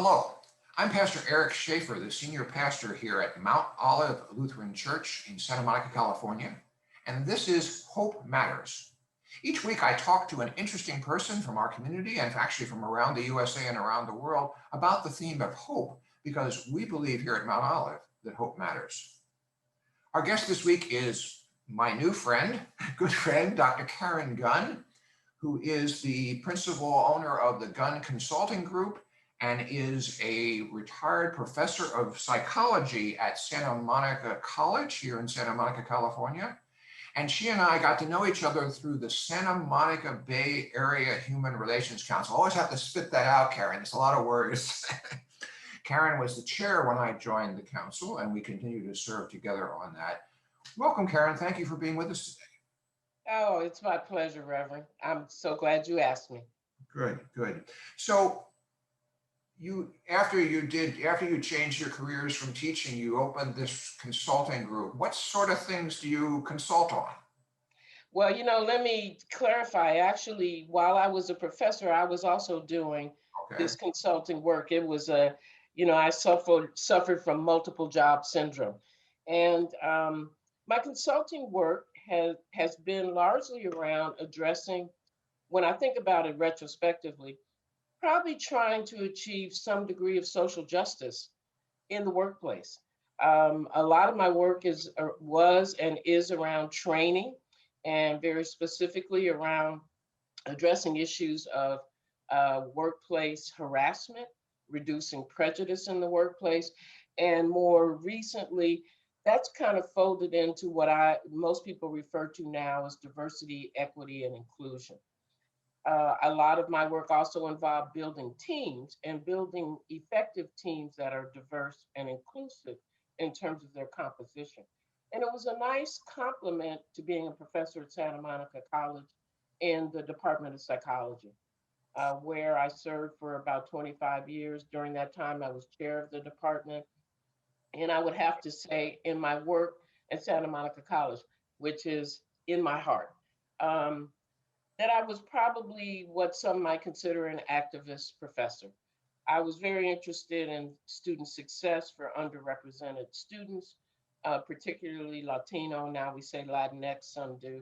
Hello, I'm Pastor Shafer, the senior pastor here at Mount Olive Lutheran Church in Santa Monica, California, and this is Hope Matters. Each week I talk to an interesting person from our community and actually from around the USA and around the world about the theme of hope, because we believe here at Mount Olive that hope matters. Our guest this week is my new friend, good friend, Dr. Karen Gunn, who is the principal owner of the Gunn Consulting Group and is a retired professor of psychology at Santa Monica College here in Santa Monica, California. And she and I got to know each other through the Santa Monica Bay Area Human Relations Council. I always have to spit that out, Karen. It's a lot of words. Karen was the chair when I joined the council, and we continue to serve together on that. Welcome, Karen. Thank you for being with us today. Oh, it's my pleasure, Reverend. I'm so glad you asked me. Good, good. So after you changed your careers from teaching, you opened this consulting group. What sort of things do you consult on? Well, let me clarify. Actually, while I was a professor, I was also doing Okay. this consulting work. It was I suffered from multiple job syndrome, and my consulting work has been largely around addressing, when I think about it retrospectively, probably trying to achieve some degree of social justice in the workplace. A lot of my work was and is around training, and very specifically around addressing issues of workplace harassment, reducing prejudice in the workplace, and more recently, that's kind of folded into what most people refer to now as diversity, equity, and inclusion. A lot of my work also involved building teams and building effective teams that are diverse and inclusive in terms of their composition. And it was a nice complement to being a professor at Santa Monica College in the Department of Psychology, where I served for about 25 years. During that time, I was chair of the department. And I would have to say, in my work at Santa Monica College, which is in my heart, that I was probably what some might consider an activist professor. I was very interested in student success for underrepresented students, particularly Latino. Now we say Latinx, some do,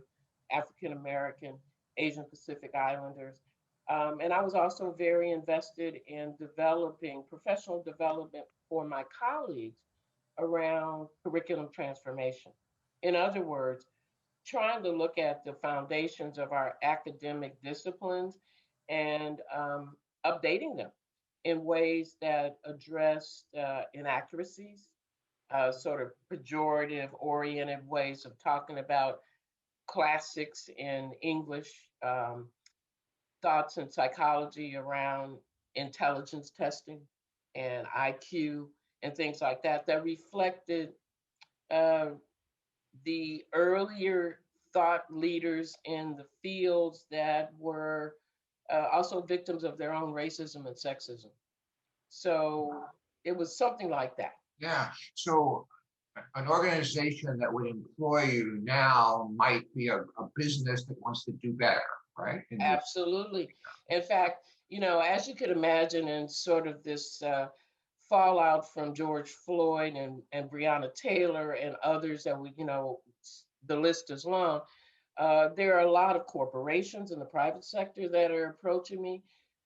African American, Asian Pacific Islanders. And I was also very invested in developing professional development for my colleagues around curriculum transformation. In other words, trying to look at the foundations of our academic disciplines and updating them in ways that address inaccuracies, sort of pejorative oriented ways of talking about classics in English, thoughts in psychology around intelligence testing and IQ and things like that, that reflected uh, the earlier thought leaders in the fields that were also victims of their own racism and sexism. So it was something like that. Yeah. So an organization that would employ you now might be a business that wants to do better, right? Absolutely. In fact, as you could imagine, in sort of this fallout from George Floyd and Breonna Taylor and others that the list is long. There are a lot of corporations in the private sector that are approaching me.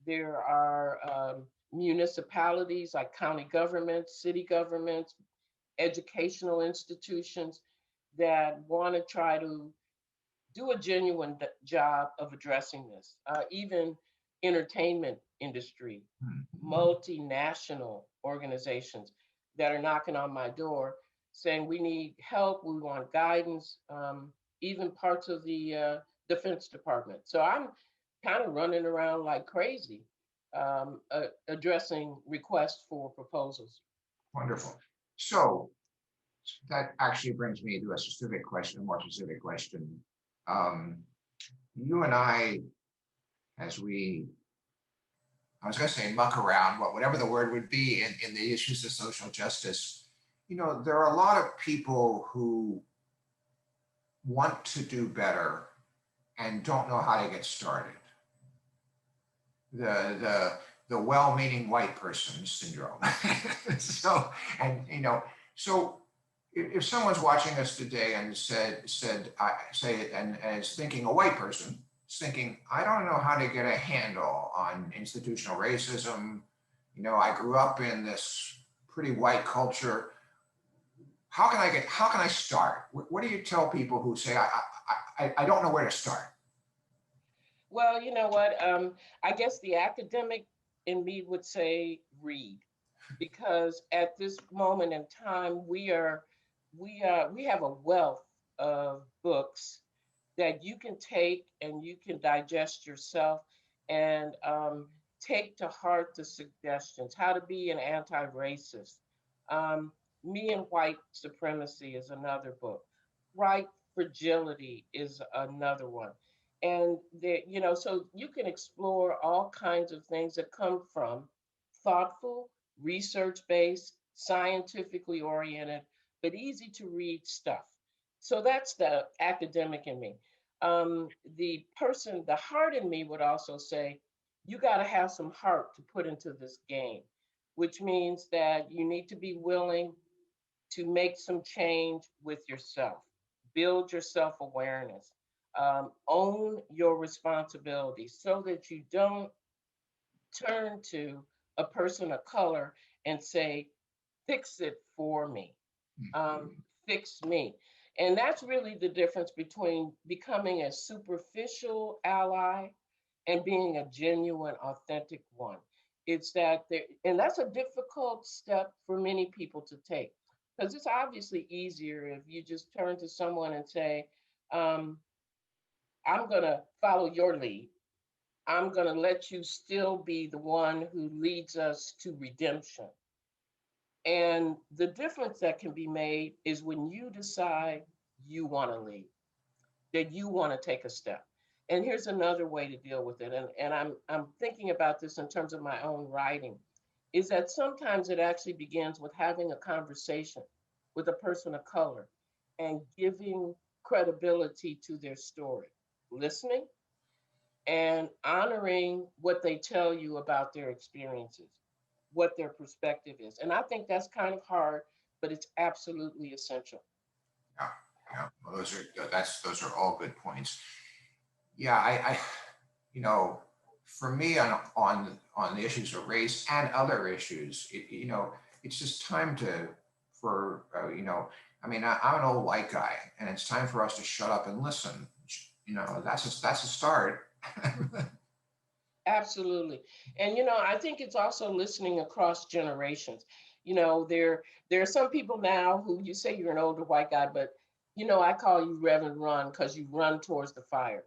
There are municipalities like county governments, city governments, educational institutions that want to try to do a genuine job of addressing this. Even entertainment industry, multinational organizations that are knocking on my door saying we need help, we want guidance, even parts of the Defense Department. So I'm kind of running around like crazy, addressing requests for proposals. Wonderful. So that actually brings me to a more specific question. You and I, as I was going to say muck around, whatever the word would be in the issues of social justice, there are a lot of people who want to do better and don't know how to get started. The the well-meaning white person syndrome. So, and so if someone's watching us today and I say it and is thinking a white person is thinking, I don't know how to get a handle on institutional racism. I grew up in this pretty white culture. How can I start? What do you tell people who say, I don't know where to start? Well, you know what? I guess the academic in me would say read, because at this moment in time, we have a wealth of books that you can take and you can digest yourself and take to heart the suggestions. How to be an anti-racist. Um, Me and White Supremacy is another book. Right Fragility is another one. And there, so you can explore all kinds of things that come from thoughtful, research-based, scientifically oriented, but easy to read stuff. So that's the academic in me. The heart in me would also say, you got to have some heart to put into this game, which means that you need to be willing to make some change with yourself, build your self awareness, own your responsibility so that you don't turn to a person of color and say, fix it for me, um, fix me. And that's really the difference between becoming a superficial ally and being a genuine, authentic one. It's that there, and that's a difficult step for many people to take, because it's obviously easier if you just turn to someone and say, um, I'm going to follow your lead. I'm going to let you still be the one who leads us to redemption. And the difference that can be made is when you decide you want to lead, that you want to take a step. And here's another way to deal with it. And I'm thinking about this in terms of my own writing, is that sometimes it actually begins with having a conversation with a person of color and giving credibility to their story, listening and honoring what they tell you about their experiences, what their perspective is. And I think that's kind of hard, but it's absolutely essential. Yeah, yeah. Well, those are all good points. Yeah, you know, for me on the issues of race and other issues, it's just time to for I mean, I'm an old white guy, and it's time for us to shut up and listen. That's a start. Absolutely. And I think it's also listening across generations. There are some people now who you say you're an older white guy, but I call you Reverend Run because you run towards the fire.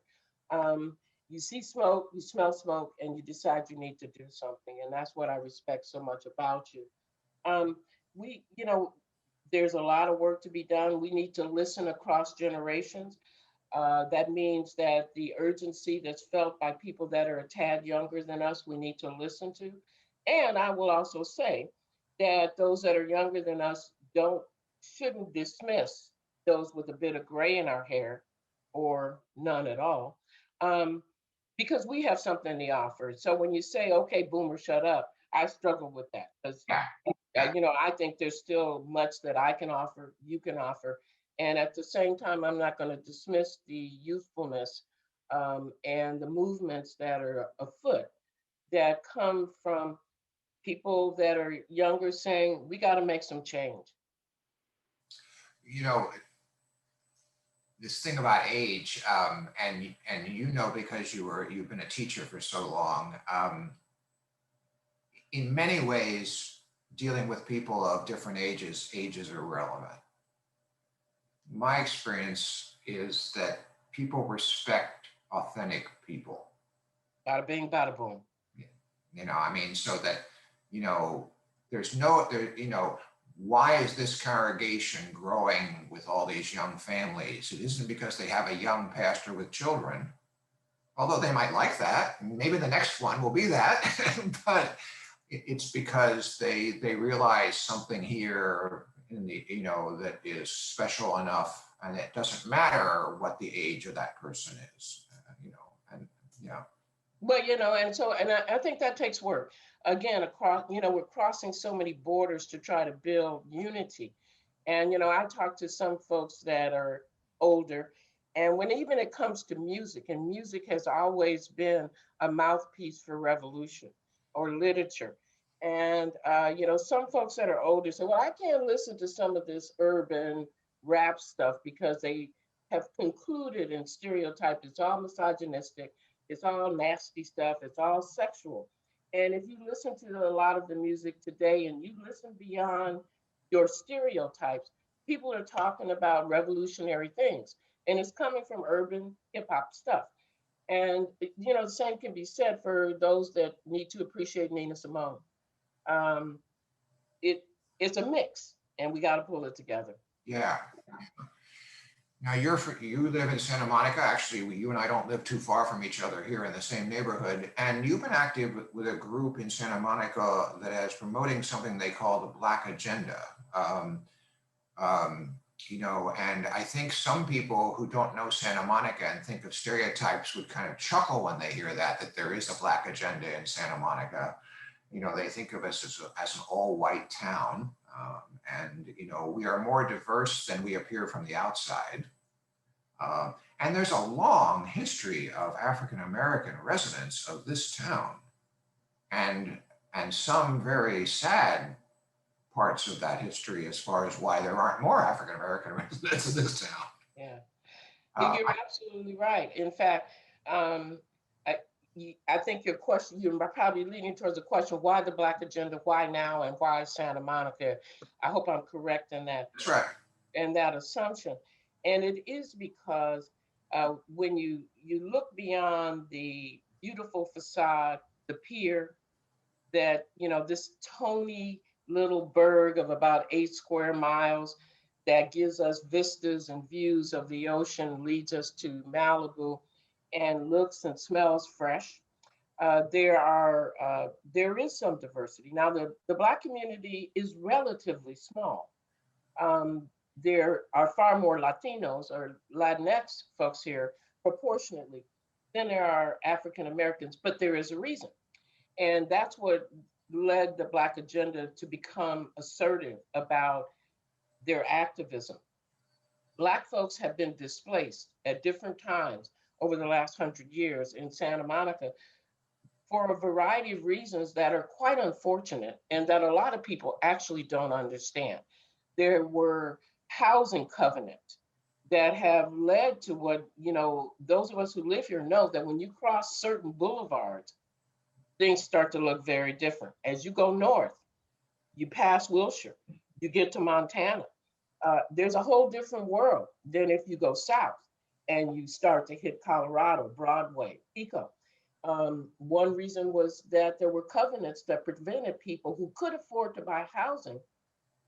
Um, you see smoke, you smell smoke, and you decide you need to do something. And that's what I respect so much about you. Um, there's a lot of work to be done. We need to listen across generations. That means that the urgency that's felt by people that are a tad younger than us, we need to listen to. And I will also say that those that are younger than us shouldn't dismiss those with a bit of gray in our hair or none at all, um, because we have something to offer. So when you say, okay, boomer, shut up, I struggle with that because Yeah, yeah. I think there's still much that I can offer, you can offer. And at the same time, I'm not going to dismiss the youthfulness and the movements that are afoot that come from people that are younger saying, we got to make some change. You know, this thing about age, and because you've been a teacher for so long, in many ways, dealing with people of different ages are irrelevant. My experience is that people respect authentic people. Bada bing, bada boom. I mean, so that, there's no, why is this congregation growing with all these young families? It isn't because they have a young pastor with children, although they might like that. Maybe the next one will be that, but it's because they realize something here in that is special enough, and it doesn't matter what the age of that person is, and yeah. But and I think that takes work. again, across, we're crossing so many borders to try to build unity. And, I talk to some folks that are older, and when even it comes to music, and music has always been a mouthpiece for revolution or literature. And, some folks that are older say, well, I can't listen to some of this urban rap stuff because they have concluded and stereotyped it's all misogynistic, it's all nasty stuff, it's all sexual. And if you listen to a lot of the music today and you listen beyond your stereotypes, people are talking about revolutionary things. And it's coming from urban hip hop stuff. And the same can be said for those that need to appreciate Nina Simone. Um, it it's a mix, and we got to pull it together. Yeah. Now you live in Santa Monica. Actually, you and I don't live too far from each other here in the same neighborhood. And you've been active with a group in Santa Monica that is promoting something they call the Black Agenda. Um, and I think some people who don't know Santa Monica and think of stereotypes would kind of chuckle when they hear that there is a Black agenda in Santa Monica. They think of us as an all-white town. And we are more diverse than we appear from the outside. And there's a long history of African American residents of this town, and some very sad parts of that history as far as why there aren't more African American residents in this town. Yeah. Uh, You're absolutely right. In fact, I, I think your question, you're probably leaning towards the question, why the Black agenda, why now, and why Santa Monica? I hope I'm correct that's right. in that assumption. And it is because when you look beyond the beautiful facade, the pier, that this tony little burg of about 8 square miles that gives us vistas and views of the ocean, leads us to Malibu, and looks and smells fresh. There is some diversity. Now the Black community is relatively small. There are far more Latinos or Latinx folks here proportionately than there are African Americans, but there is a reason. And that's what led the Black agenda to become assertive about their activism. Black folks have been displaced at different times over the last 100 years in Santa Monica for a variety of reasons that are quite unfortunate and that a lot of people actually don't understand. There were housing covenants that have led to what, those of us who live here know that when you cross certain boulevards, things start to look very different. As you go north, you pass Wilshire, you get to Montana. There's a whole different world than if you go south and you start to hit Colorado, Broadway, Pico. One reason was that there were covenants that prevented people who could afford to buy housing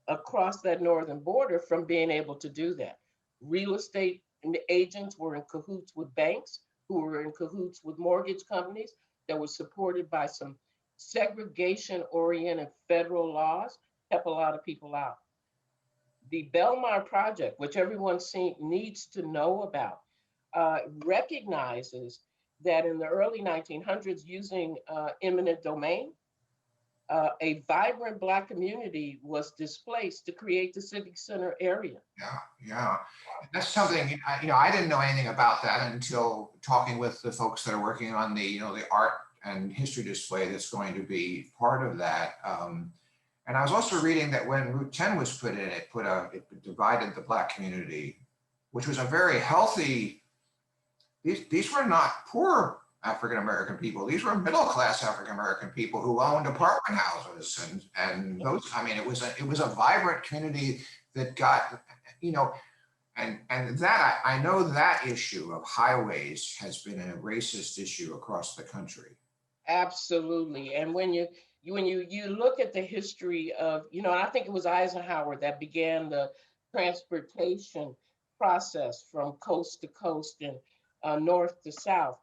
across that northern border from being able to do that. Real estate agents were in cahoots with banks, who were in cahoots with mortgage companies that were supported by some segregation oriented federal laws, kept a lot of people out. The Belmar Project, which everyone needs to know about, recognizes that in the early 1900s, using eminent domain, a vibrant Black community was displaced to create the Civic Center area. Yeah. That's something, I didn't know anything about that until talking with the folks that are working on the art and history display that's going to be part of that. And I was also reading that when Route 10 was put in, it divided the Black community, which was a very healthy. These were not poor African American people. These were middle class African American people who owned apartment houses, and those. I mean, it was a vibrant community that got, and that I know that issue of highways has been a racist issue across the country. Absolutely. And when you look at the history of, and I think it was Eisenhower that began the transportation process from coast to coast and north to south.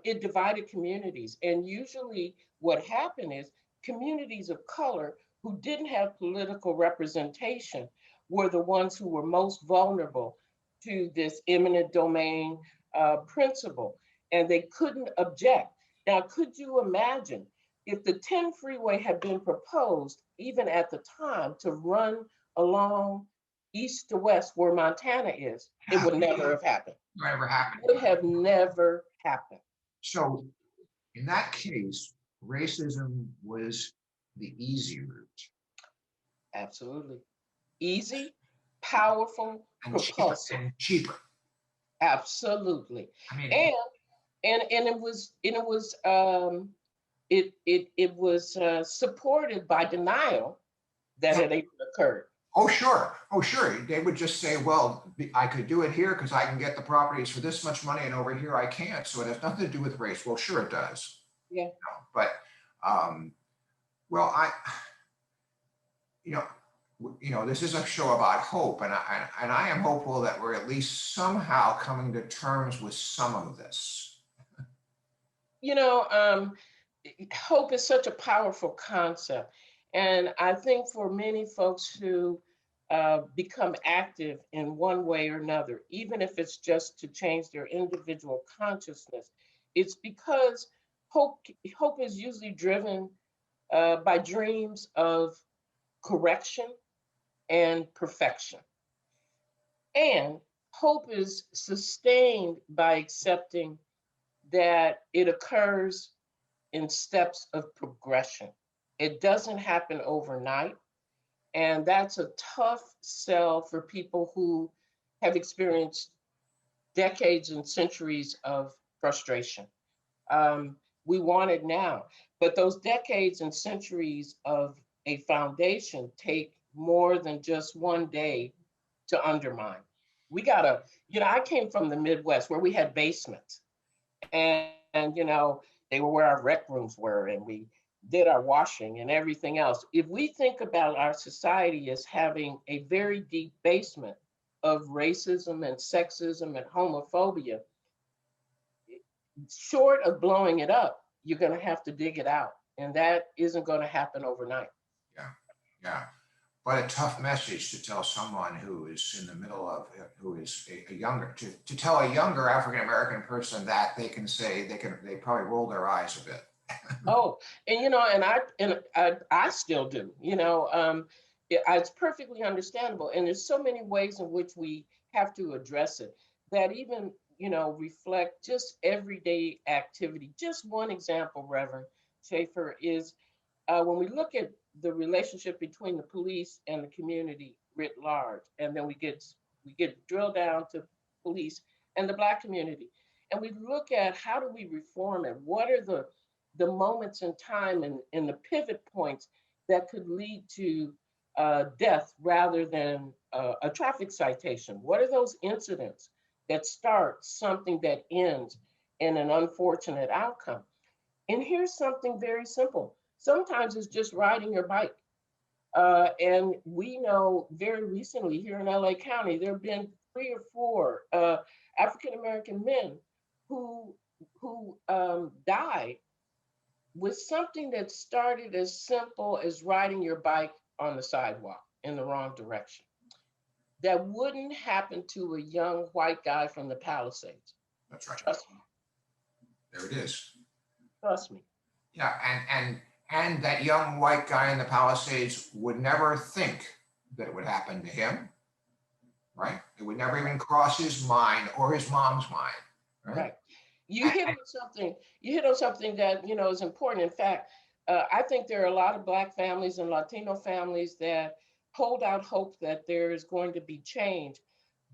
It divided communities. And usually what happened is communities of color who didn't have political representation were the ones who were most vulnerable to this eminent domain principle. And they couldn't object. Now, could you imagine If the 10 freeway had been proposed, even at the time, to run along east to west where Montana is, it Yeah, would never have happened. whatever It happened. would have never happened. So in that case, racism was the easy route Absolutely. Easy, powerful, and cheaper propulsive. and cheaper. Absolutely. I mean, And it was supported by denial that yeah. it even occurred. Oh, sure. Oh, sure. They would just say, well, I could do it here because I can get the properties for this much money, and over here I can't. So it has nothing to do with race. Well, sure it does. Yeah. But, um, well, you know, this is a show about hope, and I am hopeful that we're at least somehow coming to terms with some of this. You know, hope is such a powerful concept. And I think for many folks who become active in one way or another, even if it's just to change their individual consciousness, it's because hope, hope is usually driven by dreams of correction and perfection. And hope is sustained by accepting that it occurs in steps of progression. It doesn't happen overnight. And that's a tough sell for people who have experienced decades and centuries of frustration. We want it now. But those decades and centuries of a foundation take more than just one day to undermine. We gotta, I came from the Midwest where we had basements and they were where our rec rooms were and we did our washing and everything else. If we think about our society as having a very deep basement of racism and sexism and homophobia, short of blowing it up, you're going to have to dig it out. And that isn't going to happen overnight. Yeah, yeah. But a tough message to tell someone who is in the middle of, who is a younger, to tell a younger African American person that they probably roll their eyes a bit. Oh, and I still do. It's perfectly understandable, and there's so many ways in which we have to address it that even reflect just everyday activity. Just one example, Reverend Schaefer, is when we look at the relationship between the police and the community writ large, and then we get drilled down to police and the Black community, and we look at how do we reform it? What are the moments in time and the pivot points that could lead to death rather than a traffic citation? What are those incidents that start something that ends in an unfortunate outcome? And here's something very simple. Sometimes it's just riding your bike. And we know very recently here in LA County, there have been 3 or 4 African American men who died with something that started as simple as riding your bike on the sidewalk in the wrong direction. That wouldn't happen to a young white guy from the Palisades. That's right. Trust me. There it is. Trust me. Yeah, and that young white guy in the Palisades would never think that it would happen to him, right? It would never even cross his mind or his mom's mind, right? Right. You hit on something. You hit on something that is important. In fact, I think there are a lot of Black families and Latino families that hold out hope that there is going to be change,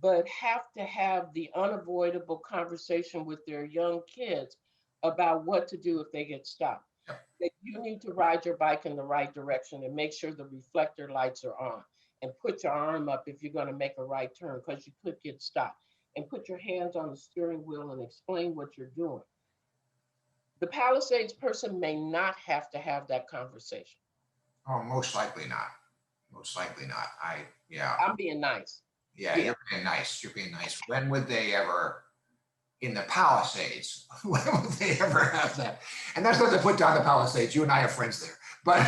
but have to have the unavoidable conversation with their young kids about what to do if they get stopped. Yep. That you need to ride your bike in the right direction and make sure the reflector lights are on, and put your arm up if you're going to make a right turn because you could get stopped, and put your hands on the steering wheel and explain what you're doing. The Palisades person may not have to have that conversation. Oh, most likely not. Most likely not. Yeah. I'm being nice. Yeah, Yeah. you're being nice. You're being nice. When would they ever, in the Palisades, when would they ever have that? And that's not to put down the Palisades. You and I have friends there. But,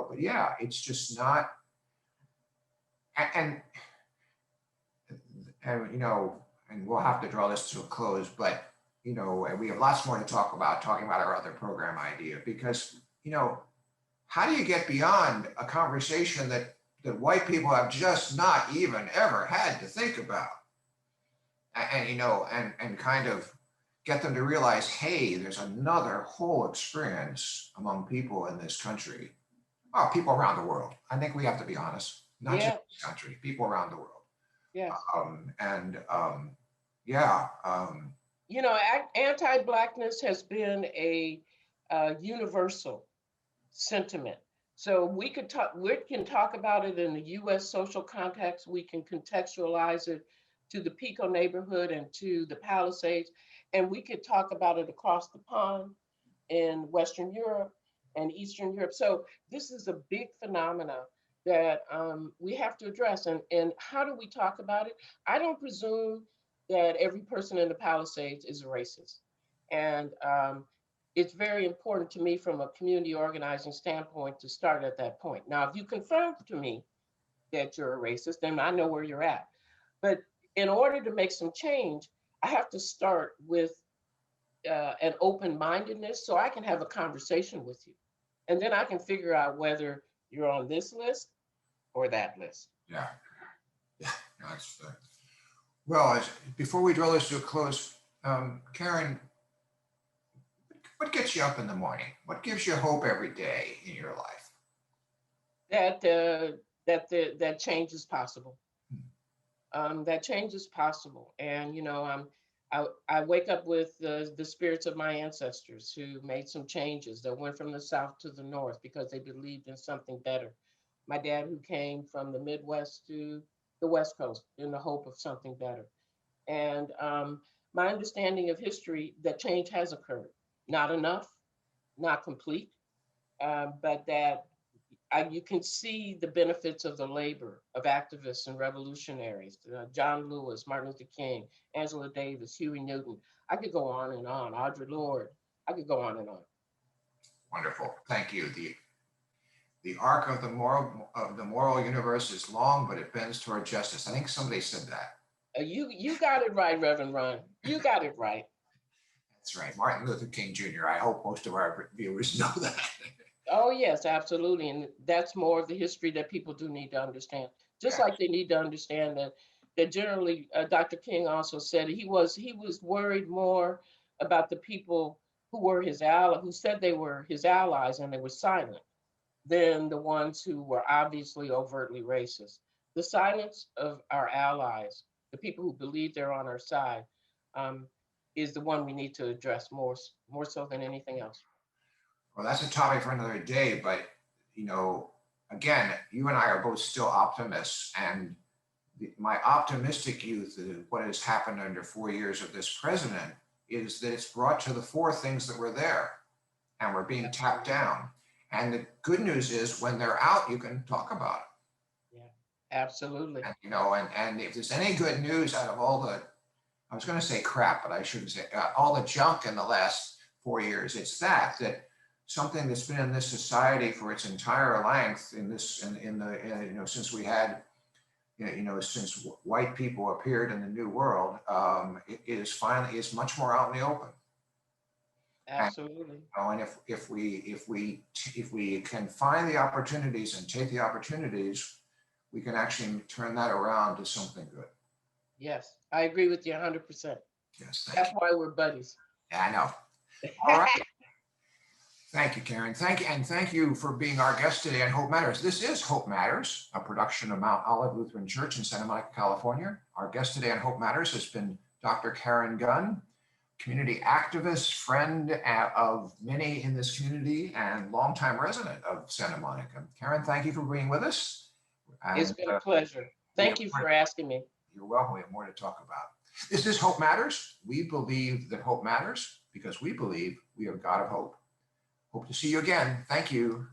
but yeah, it's just not, and, and, and we'll have to draw this to a close, but and we have lots more to talk about, talking about our other program idea, because, how do you get beyond a conversation that white people have just not even ever had to think about? And kind of get them to realize, hey, there's another whole experience among people in this country, people around the world. I think we have to be honest, not just Yeah, this country, people around the world. yes. And yeah, Anti-Blackness has been a universal sentiment. So we can talk about it in the U.S. social context. We can contextualize it to the Pico neighborhood and to the Palisades, and we could talk about it across the pond in Western Europe and Eastern Europe. So this is a big phenomena that we have to address. And how do we talk about it? I don't presume that every person in the Palisades is a racist. And it's very important to me from a community organizing standpoint to start at that point. Now, if you confirm to me that you're a racist, then I know where you're at. But in order to make some change, I have to start with an open mindedness so I can have a conversation with you. And then I can figure out whether you're on this list or that list. yeah, yeah. No, well, before we draw this to a close, Karen, what gets you up in the morning? What gives you hope every day in your life? That change is possible. That change is possible. And I wake up with the spirits of my ancestors who made some changes that went from the south to the north because they believed in something better. My dad who came from the Midwest to the West Coast in the hope of something better. And my understanding of history, that change has occurred. Not enough, not complete, but that you can see the benefits of the labor of activists and revolutionaries, John Lewis, Martin Luther King, Angela Davis, Huey Newton. I could go on and on. Audre Lorde. I could go on and on. Wonderful. Thank you. The arc of the moral universe is long, but it bends toward justice. I think somebody said that. You got it right, Reverend Ron. You got it right. That's right. Martin Luther King Jr. I hope most of our viewers know that. Oh yes, absolutely, and that's more of the history that people do need to understand. Just Yeah. like they need to understand that generally, Dr. King also said he was worried more about the people who were his ally, who said they were his allies and they were silent, than the ones who were obviously overtly racist. The silence of our allies, the people who believe they're on our side, um, is the one we need to address more so than anything else. Well, that's a topic for another day, but you know, again, you and I are both still optimists, and my optimistic youth, what has happened under 4 years of this president, is that it's brought to the fore things that were there and were being tapped down. And the good news is when they're out, you can talk about Yeah, absolutely. it. And if there's any good news out of all the, I was going to say crap, but I shouldn't say all the junk in the last 4 years, it's that something that's been in this society for its entire length since we had since white people appeared in the new world, it is much more out in the open. Absolutely. And if we can find the opportunities and take the opportunities, we can actually turn that around to something good. Yes, I agree with you 100%. Yes, thank That's you. why we're buddies. Yeah, I know. All right. Thank you, Karen. Thank you for being our guest today on Hope Matters. This is Hope Matters, a production of Mount Olive Lutheran Church in Santa Monica, California. Our guest today on Hope Matters has been Dr. Karen Gunn, community activist, friend of many in this community, and longtime resident of Santa Monica. Karen, thank you for being with us. It's been a pleasure. Thank you for asking me. You're welcome. We have more to talk about. This is Hope Matters. We believe that hope matters because we believe we are a God of hope. Hope to see you again. Thank you.